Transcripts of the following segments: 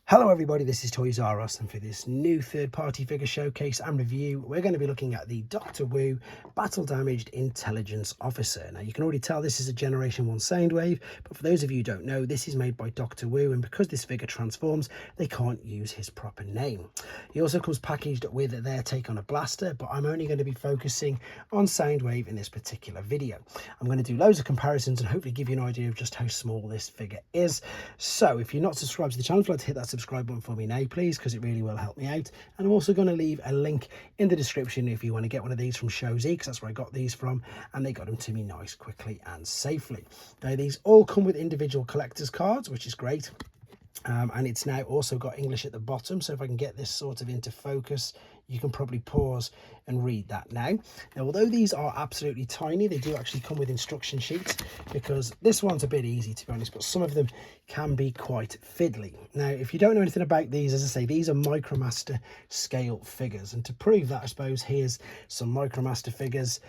Hello everybody, this is Toysareruss, and for this new third-party figure showcase and review, we're going to be looking at the Doctor Wu Battle Damaged Intelligence Officer. Now you can already tell this is a Generation 1 soundwave, but for those of you who don't know, this is made by Doctor Wu, and because this figure transforms, they can't use his proper name. He also comes packaged with their take on a blaster, but I'm only going to be focusing on soundwave in this particular video. I'm going to do loads of comparisons and hopefully give you an idea of just how small this figure is. So if you're not subscribed to the channel, I'd like to hit that subscribe button for me now, please, because it really will help me out. And I'm also going to leave a link in the description if you want to get one of these from Show Z, because that's where I got these from, and they got them to me nice, quickly and safely. Now these all come with individual collector's cards, which is great. And it's now also got English at the bottom, so if I can get this sort of into focus, you can probably pause and read that now. Now, although these are absolutely tiny, they do actually come with instruction sheets, because this one's a bit easy to be honest, but some of them can be quite fiddly. Now, if you don't know anything about these, as I say, these are Micromaster scale figures, and to prove that, I suppose, here's some Micromaster figures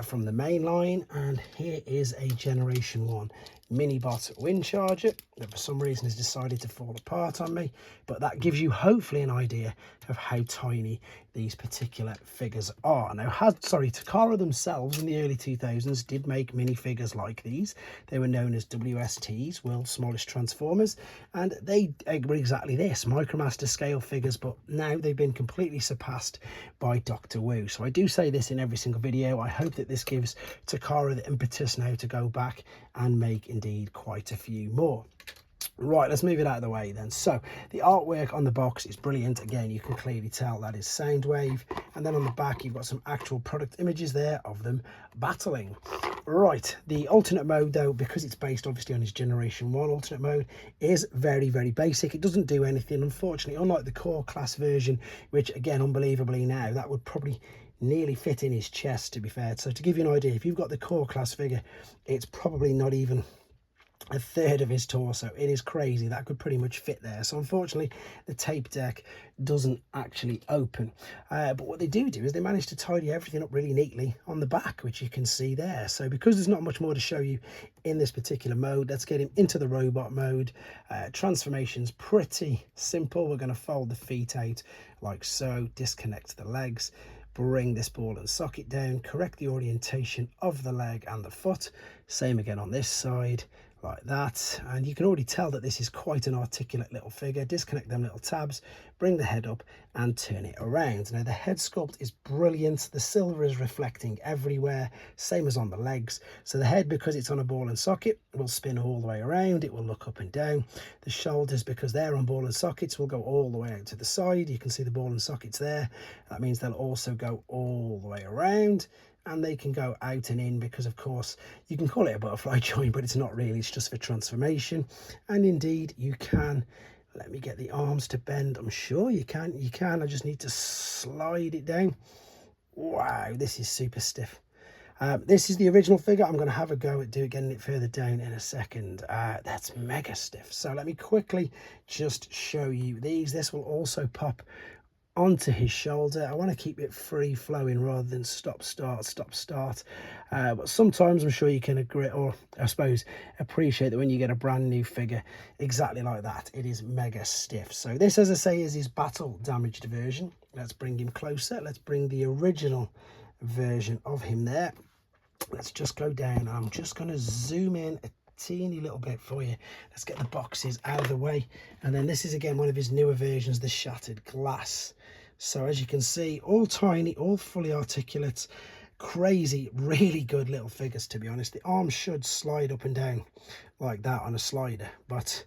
from the main line, and here is a Generation 1 Minibot wind charger that for some reason has decided to fall apart on me, but that gives you hopefully an idea of how tiny these particular figures are. Now, Takara themselves in the early 2000s did make minifigures like these. They were known as WSTs, World's Smallest Transformers, and they were exactly this, Micromaster scale figures, but now they've been completely surpassed by Doctor Wu. So I do say this in every single video. I hope that this gives Takara the impetus now to go back and make indeed quite a few more. Right, let's move it out of the way then. So the artwork on the box is brilliant. Again, you can clearly tell that is soundwave, and then on the back you've got some actual product images there of them battling. Right, the alternate mode though, because it's based obviously on his Generation 1 alternate mode, is very, very basic. It doesn't do anything, unfortunately, unlike the core class version, which again, unbelievably now, that would probably nearly fit in his chest, to be fair. So to give you an idea, if you've got the core class figure, it's probably not even a third of his torso. It is crazy. That could pretty much fit there. So unfortunately the tape deck doesn't actually open, but what they do is they manage to tidy everything up really neatly on the back, which you can see there. So because there's not much more to show you in this particular mode, let's get him into the robot mode. Transformation's pretty simple. We're going to fold the feet out like so, disconnect the legs, bring this ball and socket down, correct the orientation of the leg and the foot, same again on this side like that, and you can already tell that this is quite an articulate little figure. Disconnect them little tabs, bring the head up and turn it around. Now the head sculpt is brilliant. The silver is reflecting everywhere, same as on the legs. So the head, because it's on a ball and socket, will spin all the way around. It will look up and down. The shoulders, because they're on ball and sockets, will go all the way out to the side. You can see the ball and sockets there. That means they'll also go all the way around, and they can go out and in, because of course you can call it a butterfly joint, but it's not really, it's just for transformation. And indeed you can, let me get the arms to bend. I'm sure you can, I just need to slide it down. Wow, this is super stiff. This is the original figure. I'm going to have a go at getting it further down in a second. That's mega stiff. So let me quickly just show you these. This will also pop onto his shoulder. I want to keep it free flowing rather than stop start, but sometimes I'm sure you can agree, or I suppose appreciate, that when you get a brand new figure exactly like that, it is mega stiff. So this, as I say, is his battle damaged version. Let's bring him closer. Let's bring the original version of him there. Let's just go down. I'm just going to zoom in a teeny little bit for you. Let's get the boxes out of the way. And then this is again one of his newer versions, the shattered glass. So as you can see, all tiny, all fully articulate, crazy, really good little figures, to be honest. The arms should slide up and down like that on a slider, but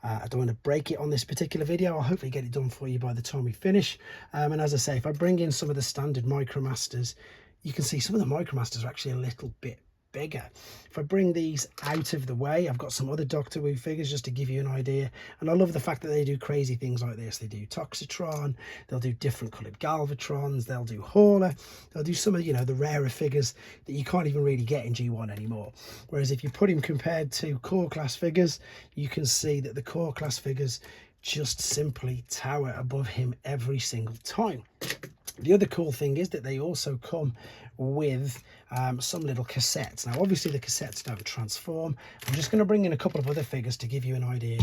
I don't want to break it on this particular video. I'll hopefully get it done for you by the time we finish. And as I say, if I bring in some of the standard Micromasters, you can see some of the Micromasters are actually a little bit bigger. If I bring these out of the way, I've got some other Doctor Wu figures just to give you an idea, and I love the fact that they do crazy things like this. They do Toxitron, they'll do different coloured Galvatrons, they'll do Hauler, they'll do some of, you know, the rarer figures that you can't even really get in G1 anymore. Whereas if you put him compared to core class figures, you can see that the core class figures just simply tower above him every single time. The other cool thing is that they also come with some little cassettes. Now obviously the cassettes don't transform. I'm just going to bring in a couple of other figures to give you an idea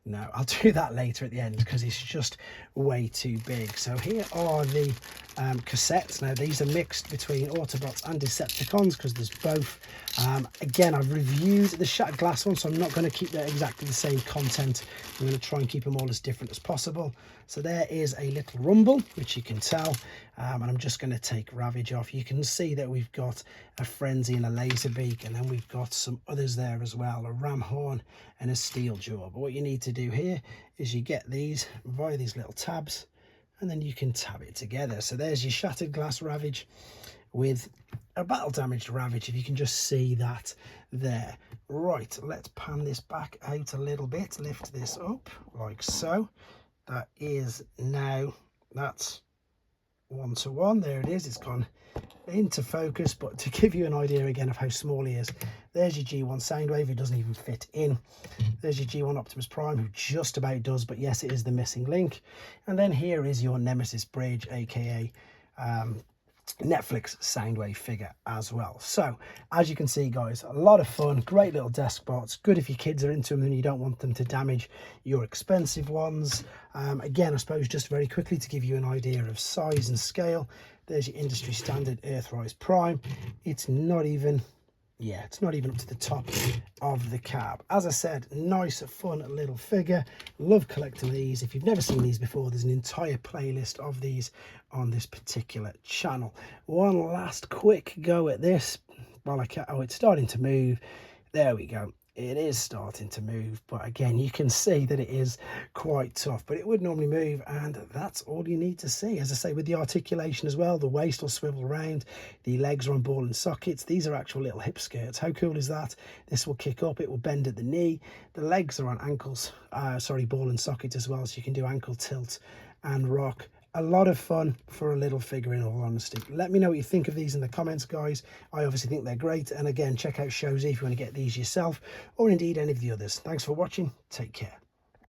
No, I'll do that later at the end because it's just way too big. So here are the cassettes. Now these are mixed between Autobots and Decepticons because there's both. Again, I've reviewed the shattered glass one, so I'm not going to keep that exactly the same content. I'm going to try and keep them all as different as possible. So there is a little rumble, which you can tell, and I'm just going to take Ravage off. You can see that we've got a Frenzy and a Laserbeak, and then we've got some others there as well, a Ram Horn and a Steel Jaw. But what you need to do here is you get these via these little tabs, and then you can tab it together. So there's your shattered glass Ravage with a battle damaged Ravage, if you can just see that there. Right, let's pan this back out a little bit, lift this up like so. That is now, that's 1:1. There it is, it's gone into focus. But to give you an idea again of how small he is, there's your G1 Soundwave, who doesn't even fit in. There's your G1 Optimus Prime, who just about does, but yes, it is the missing link. And then here is your Nemesis Bridge, aka Netflix Soundwave figure as well. So as you can see, guys, a lot of fun, great little desk bots, good if your kids are into them and you don't want them to damage your expensive ones. Again, I suppose just very quickly to give you an idea of size and scale, there's your industry standard Earthrise Prime. It's not even up to the top of the cab. As I said, nice fun little figure. Love collecting these. If you've never seen these before, there's an entire playlist of these on this particular channel. One last quick go at this while it's starting to move. There we go. It is starting to move, but again, you can see that it is quite tough, but it would normally move, and that's all you need to see. As I say, with the articulation as well, the waist will swivel around, the legs are on ball and sockets. These are actual little hip skirts. How cool is that? This will kick up, it will bend at the knee. The legs are on ankles, ball and sockets as well, so you can do ankle tilt and rock. A lot of fun for a little figure, in all honesty. Let me know what you think of these in the comments, guys. I obviously think they're great. And again, check out Shozy if you want to get these yourself, or indeed any of the others. Thanks for watching. Take care.